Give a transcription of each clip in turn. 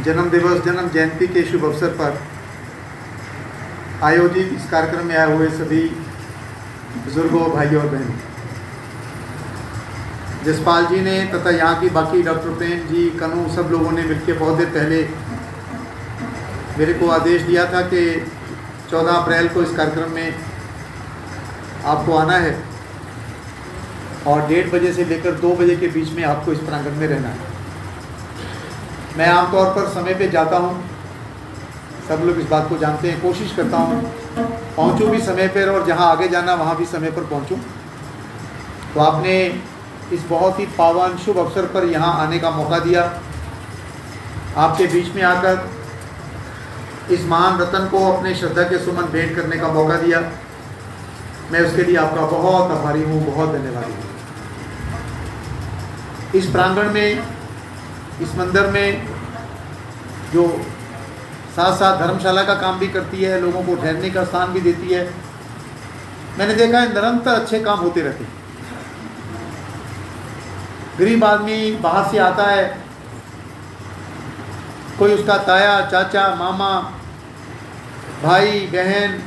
जन्म दिवस, जन्म जयंती के शुभ अवसर पर आयोजित इस कार्यक्रम में आए हुए सभी बुजुर्गों, भाइयों और बहनों, जसपाल जी ने तथा यहाँ की बाकी डॉक्टर प्रेम जी, कनू, सब लोगों ने मिलकर बहुत देर पहले मेरे को आदेश दिया था कि 14 अप्रैल को इस कार्यक्रम में आपको आना है और 1:30 बजे से लेकर 2 बजे के बीच में आपको इस प्रांगण में रहना है। मैं आमतौर पर समय पे जाता हूँ, सब लोग इस बात को जानते हैं, कोशिश करता हूँ पहुँचूँ भी समय पर और जहाँ आगे जाना वहाँ भी समय पर पहुँचूँ। तो आपने इस बहुत ही पावन शुभ अवसर पर यहाँ आने का मौका दिया, आपके बीच में आकर इस महान रतन को अपने श्रद्धा के सुमन भेंट करने का मौका दिया। मैं उसके लिए आपका बहुत आभारी हूँ, बहुत धन्यवादी हूँ। इस प्रांगण में, इस मंदिर में जो साथ साथ धर्मशाला का काम भी करती है, लोगों को ठहरने का स्थान भी देती है, मैंने देखा है निरंतर अच्छे काम होते रहते हैं। गरीब आदमी बाहर से आता है, कोई उसका ताया, चाचा, मामा, भाई, बहन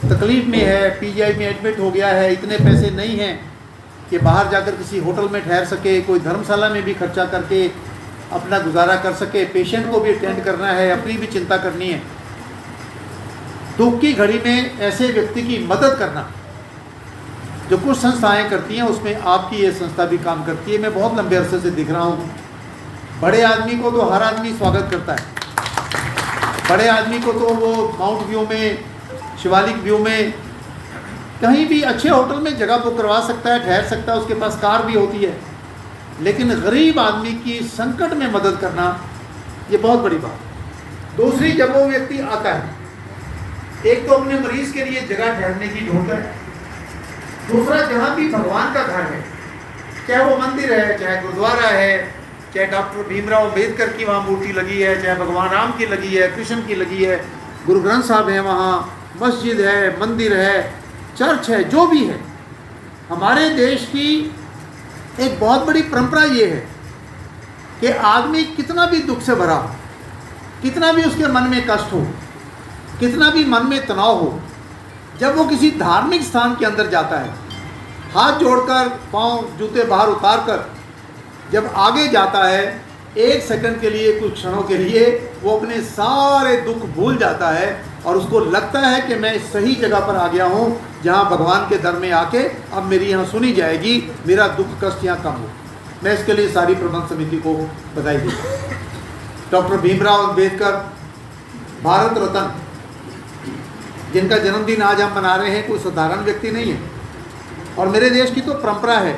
तकलीफ में है, पीजीआई में एडमिट हो गया है, इतने पैसे नहीं हैं कि बाहर जाकर किसी होटल में ठहर सके, कोई धर्मशाला में भी खर्चा करके अपना गुजारा कर सके, पेशेंट को भी अटेंड करना है, अपनी भी चिंता करनी है। दुख की घड़ी में ऐसे व्यक्ति की मदद करना जो कुछ संस्थाएं करती हैं, उसमें आपकी ये संस्था भी काम करती है। मैं बहुत लंबे अरसे से दिख रहा हूँ। बड़े आदमी को तो हर आदमी स्वागत करता है, बड़े आदमी को तो वो माउंट व्यू में, शिवालिक व्यू में, कहीं भी अच्छे होटल में जगह बुक करवा सकता है, ठहर सकता है, उसके पास कार भी होती है। लेकिन गरीब आदमी की संकट में मदद करना ये बहुत बड़ी बात। दूसरी, जब वो व्यक्ति आता है, एक तो अपने मरीज के लिए जगह ठहरने की ढूंढता है, दूसरा जहाँ भी भगवान का घर है, चाहे वो मंदिर है, चाहे गुरुद्वारा है, चाहे डॉक्टर भीमराव अंबेडकर की वहाँ मूर्ति लगी है, चाहे भगवान राम की लगी है, कृष्ण की लगी है, गुरु ग्रंथ साहब है, वहाँ मस्जिद है, मंदिर है, चर्च है, जो भी है, हमारे देश की एक बहुत बड़ी परंपरा ये है कि आदमी कितना भी दुख से भरा हो, कितना भी उसके मन में कष्ट हो, कितना भी मन में तनाव हो, जब वो किसी धार्मिक स्थान के अंदर जाता है, हाथ जोड़कर, पांव जूते बाहर उतार कर जब आगे जाता है, 1 सेकंड के लिए, कुछ क्षणों के लिए वो अपने सारे दुख भूल जाता है और उसको लगता है कि मैं सही जगह पर आ गया हूँ, जहाँ भगवान के दर में आके अब मेरी यहाँ सुनी जाएगी, मेरा दुख कष्ट यहाँ कम हो। मैं इसके लिए सारी प्रबंध समिति को बधाई देता हूँ। डॉक्टर भीमराव अंबेडकर, भारत रत्न, जिनका जन्मदिन आज हम मना रहे हैं, कोई साधारण व्यक्ति नहीं है। और मेरे देश की तो परंपरा है,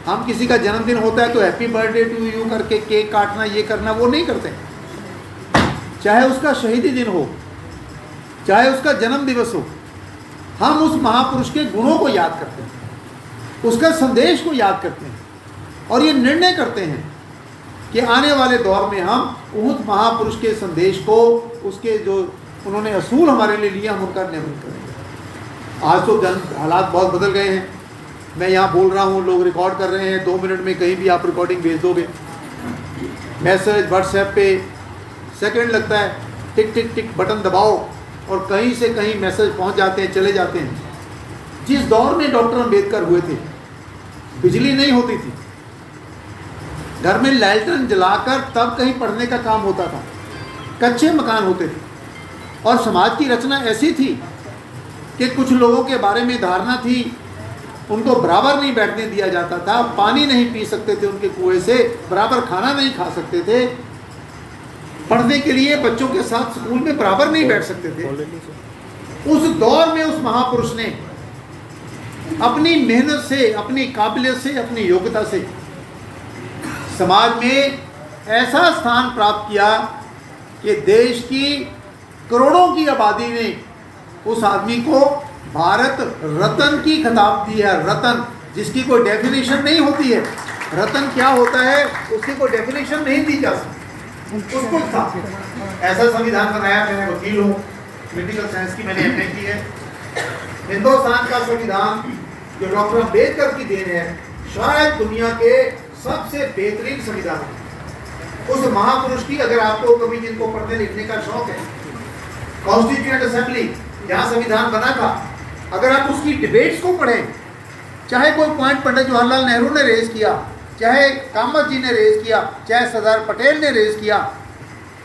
हम किसी का जन्मदिन होता है तो हैप्पी बर्थडे टू यू करके केक काटना, ये करना, वो नहीं करते। चाहे उसका शहीदी दिन हो, चाहे उसका जन्म दिवस हो, हम उस महापुरुष के गुणों को याद करते हैं, उसका संदेश को याद करते हैं और ये निर्णय करते हैं कि आने वाले दौर में हम उस महापुरुष के संदेश को, उसके जो उन्होंने असूल हमारे लिए लिया, हम उनका निर्वहन करेंगे। आज तो हालात बहुत बदल गए हैं। मैं यहाँ बोल रहा हूँ, लोग रिकॉर्ड कर रहे हैं, 2 मिनट में कहीं भी आप रिकॉर्डिंग भेज दोगे, मैसेज व्हाट्सएप पे सेकंड लगता है, टिक टिक टिक बटन दबाओ और कहीं से कहीं मैसेज पहुँच जाते हैं, चले जाते हैं। जिस दौर में डॉक्टर अंबेडकर हुए थे, बिजली नहीं होती थी, घर में लैलटन जलाकर तब कहीं पढ़ने का काम होता था, कच्चे मकान होते थे और समाज की रचना ऐसी थी कि कुछ लोगों के बारे में धारणा थी, उनको बराबर नहीं बैठने दिया जाता था, पानी नहीं पी सकते थे उनके कुएं से, बराबर खाना नहीं खा सकते थे, पढ़ने के लिए बच्चों के साथ स्कूल में बराबर नहीं बैठ सकते थे। उस दौर में उस महापुरुष ने अपनी मेहनत से, अपनी काबिलियत से, अपनी योग्यता से समाज में ऐसा स्थान प्राप्त किया कि देश की करोड़ों की आबादी ने उस आदमी को भारत रत्न की खिताब दी है। रत्न, जिसकी कोई डेफिनेशन नहीं होती है, रत्न क्या होता है उसकी कोई डेफिनेशन नहीं दी जा सकती, उसको था। ऐसा संविधान बनाया। मैं वकील हूँ, पॉलिटिकल साइंस की मैंने एमए की है। हिंदुस्तान का संविधान जो डॉक्टर अम्बेडकर की देन है, शायद दुनिया के सबसे बेहतरीन संविधान है। उस महापुरुष की, अगर आपको कभी जिनको पढ़ने लिखने का शौक है, कॉन्स्टिट्यूएंट असेंबली जहाँ संविधान बना था, अगर आप उसकी डिबेट्स को पढ़ें, चाहे कोई पॉइंट पंडित जवाहरलाल नेहरू ने रेज किया, चाहे कामत जी ने रेज किया, चाहे सरदार पटेल ने रेज किया,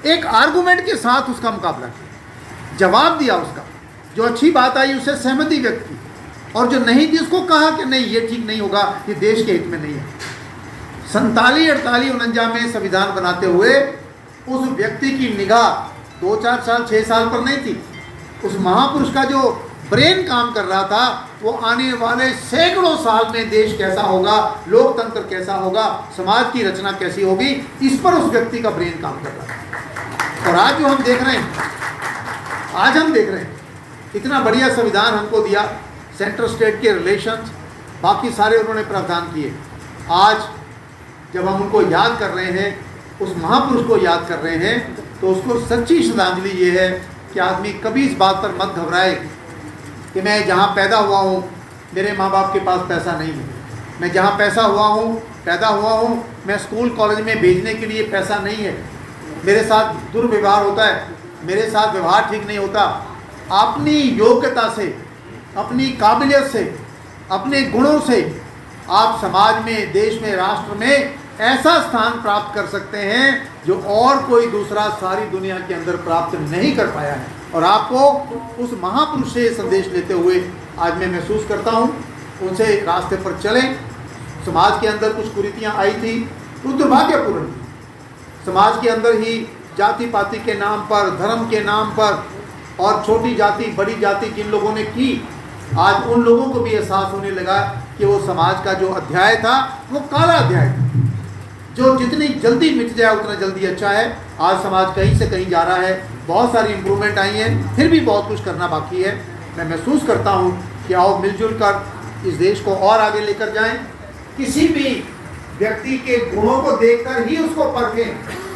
एक आर्गुमेंट के साथ उसका मुकाबला किया, जवाब दिया उसका, जो अच्छी बात आई उससे सहमति व्यक्त की, और जो नहीं थी उसको कहा कि नहीं ये ठीक नहीं होगा, ये देश के हित में नहीं है। 47, 48, 49 में संविधान बनाते हुए उस व्यक्ति की निगाह 2-4 साल 6 साल पर नहीं थी। उस महापुरुष का जो ब्रेन काम कर रहा था, वो आने वाले सैकड़ों साल में देश कैसा होगा, लोकतंत्र कैसा होगा, समाज की रचना कैसी होगी, इस पर उस व्यक्ति का ब्रेन काम कर रहा था। और आज जो हम देख रहे हैं, आज हम देख रहे हैं इतना बढ़िया संविधान हमको दिया, सेंट्रल स्टेट के रिलेशंस, बाकी सारे उन्होंने प्रावधान किए। आज जब हम उनको याद कर रहे हैं, उस महापुरुष को याद कर रहे हैं, तो उसको सच्ची श्रद्धांजलि ये है कि आदमी कभी इस बात पर मत घबराए कि मैं जहाँ पैदा हुआ हूँ मेरे माँ बाप के पास पैसा नहीं है, मैं जहाँ पैदा हुआ हूँ मैं स्कूल कॉलेज में भेजने के लिए पैसा नहीं है, मेरे साथ दुर्व्यवहार होता है, मेरे साथ व्यवहार ठीक नहीं होता। अपनी योग्यता से, अपनी काबिलियत से, अपने गुणों से आप समाज में, देश में, राष्ट्र में ऐसा स्थान प्राप्त कर सकते हैं जो और कोई दूसरा सारी दुनिया के अंदर प्राप्त नहीं कर पाया है। और आपको उस महापुरुष से संदेश लेते हुए आज मैं महसूस करता हूँ, उनसे रास्ते पर चलें। समाज के अंदर कुछ कुरीतियाँ आई थी, वो दुर्भाग्यपूर्ण थी। समाज के अंदर ही जाति पाति के नाम पर, धर्म के नाम पर, और छोटी जाति बड़ी जाति जिन लोगों ने की, आज उन लोगों को भी एहसास होने लगा कि वो समाज का जो अध्याय था वो काला अध्याय था, जो जितनी जल्दी मिट जाए उतना जल्दी अच्छा है। आज समाज कहीं से कहीं जा रहा है, बहुत सारी इम्प्रूवमेंट आई है, फिर भी बहुत कुछ करना बाकी है। मैं महसूस करता हूँ कि आओ मिलजुल कर इस देश को और आगे लेकर जाएं। किसी भी व्यक्ति के गुणों को देखकर ही उसको परखें,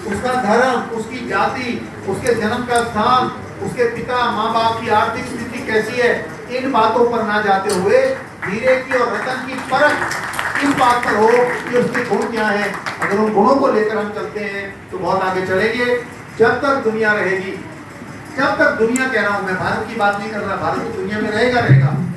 उसका धर्म, उसकी जाति, उसके जन्म का स्थान, उसके पिता माँ बाप की आर्थिक स्थिति कैसी है, इन बातों पर ना जाते हुए हीरे की और रतन की परख इस बात पर हो कि उसके गुण क्या है। अगर उन गुणों को लेकर हम चलते हैं तो बहुत आगे चलेंगे। जब तक दुनिया रहेगी, जब तक दुनिया, कह रहा हूँ मैं, भारत की बात नहीं कर रहा, भारत की दुनिया में रहेगा।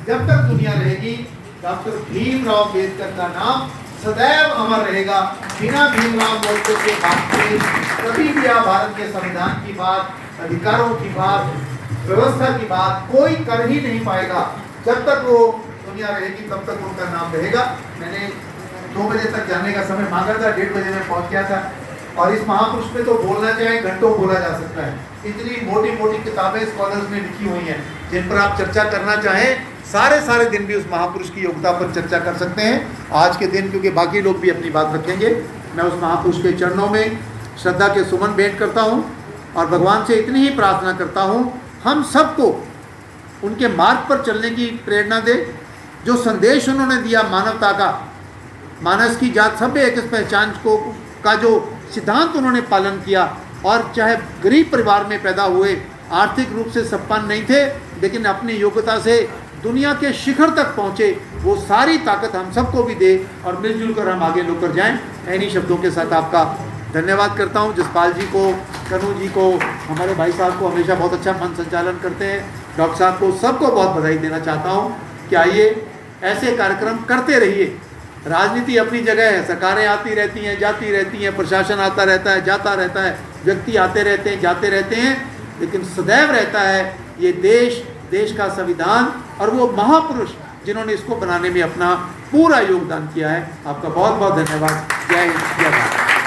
जब तक दुनिया रहेगी डॉक्टर भीमराव अम्बेडकर का नाम सदैव अमर रहेगा। बिना भीमराव अम्बेडकर के बात के कभी भी आप भारत के संविधान की बात, अधिकारों की बात, व्यवस्था की बात कोई कर ही नहीं पाएगा। जब तक वो दुनिया रहेगी तब तक उनका नाम रहेगा। मैंने 2 बजे तक जाने का समय मांगा था, 1:30 बजे में पहुंच गया था। और इस महापुरुष पे तो बोलना चाहे घंटों बोला जा सकता है। इतनी मोटी मोटी किताबें स्कॉलर्स ने लिखी हुई हैं जिन पर आप चर्चा करना चाहें, सारे दिन भी उस महापुरुष की योग्यता पर चर्चा कर सकते हैं। आज के दिन क्योंकि बाकी लोग भी अपनी बात रखेंगे, मैं उस महापुरुष के चरणों में श्रद्धा के सुमन भेंट करता हूँ और भगवान से इतनी ही प्रार्थना करता हूँ हम सबको उनके मार्ग पर चलने की प्रेरणा दे। जो संदेश उन्होंने दिया मानवता का, मानस की जात सभ्य एक पहचान को का जो सिद्धांत उन्होंने पालन किया, और चाहे गरीब परिवार में पैदा हुए, आर्थिक रूप से संपन्न नहीं थे, लेकिन अपनी योग्यता से दुनिया के शिखर तक पहुँचे, वो सारी ताकत हम सबको भी दे और मिलजुल कर हम आगे लेकर जाएं। इन्हीं शब्दों के साथ आपका धन्यवाद करता हूं। जसपाल जी को, कनू जी को, हमारे भाई साहब को हमेशा बहुत अच्छा मन संचालन करते हैं, डॉक्टर साहब को, सबको बहुत बधाई देना चाहता हूं कि आइए ऐसे कार्यक्रम करते रहिए। राजनीति अपनी जगह है, सरकारें आती रहती हैं, जाती रहती हैं, प्रशासन आता रहता है, जाता रहता है, व्यक्ति आते रहते हैं, जाते रहते हैं, लेकिन सदैव रहता है ये देश, देश का संविधान और वो महापुरुष जिन्होंने इसको बनाने में अपना पूरा योगदान किया है। आपका बहुत बहुत धन्यवाद। जय हिंद, जय भारत।